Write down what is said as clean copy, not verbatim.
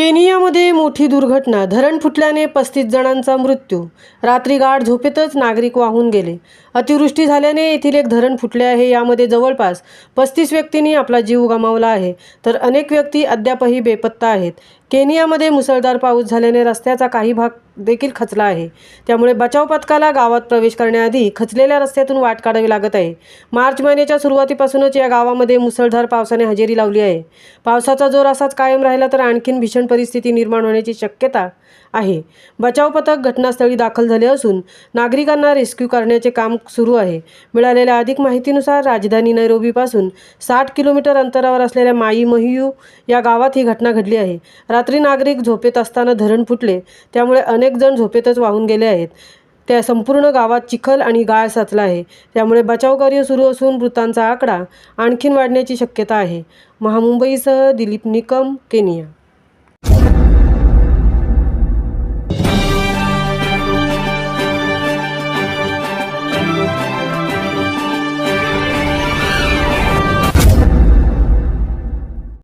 केनियामध्ये मोठी दुर्घटना. धरण फुटल्याने 35 जणांचा मृत्यू. रात्री गाढ झोपेतच नागरिक वाहून गेले. अतिवृष्टी झाल्याने येथील एक धरण फुटले आहे. यामध्ये जवळपास 35 व्यक्तींनी आपला जीव गमावला आहे, तर अनेक व्यक्ती अद्यापही बेपत्ता आहेत. केनियामध्ये मुसळधार पाऊस झाल्याने रस्त्याचा काही भाग देखील खचला आहे. त्यामुळे बचाव पथकाला गावात प्रवेश करण्याआधी खचलेल्या रस्त्यातून वाट काढावी लागत आहे. मार्च महिन्याच्या सुरुवातीपासूनच या गावामध्ये मुसळधार पावसाने हजेरी लावली आहे. पावसाचा जोर असाच कायम राहिला तर आणखीन भीषण परिस्थिती निर्माण होण्याची शक्यता आहे. बचाव पथक घटनास्थळी दाखल झाले असून नागरिकांना रेस्क्यू करण्याचे काम सुरू आहे. मिळालेल्या अधिक माहितीनुसार राजधानी नैरोबीपासून 60 किलोमीटर अंतरावर असलेल्या माई महियू या गावात ही घटना घडली आहे. रात्री नागरिक झोपेत असताना धरण फुटले, त्यामुळे अनेक जण झोपेतच वाहून गेले आहेत. त्या संपूर्ण गावात चिखल आणि गाळ साचला आहे. त्यामुळे बचाव कार्य सुरू असून मृतांचा आकडा आणखीन वाढण्याची शक्यता आहे. महामुंबईसह दिलीप निकम, केनिया.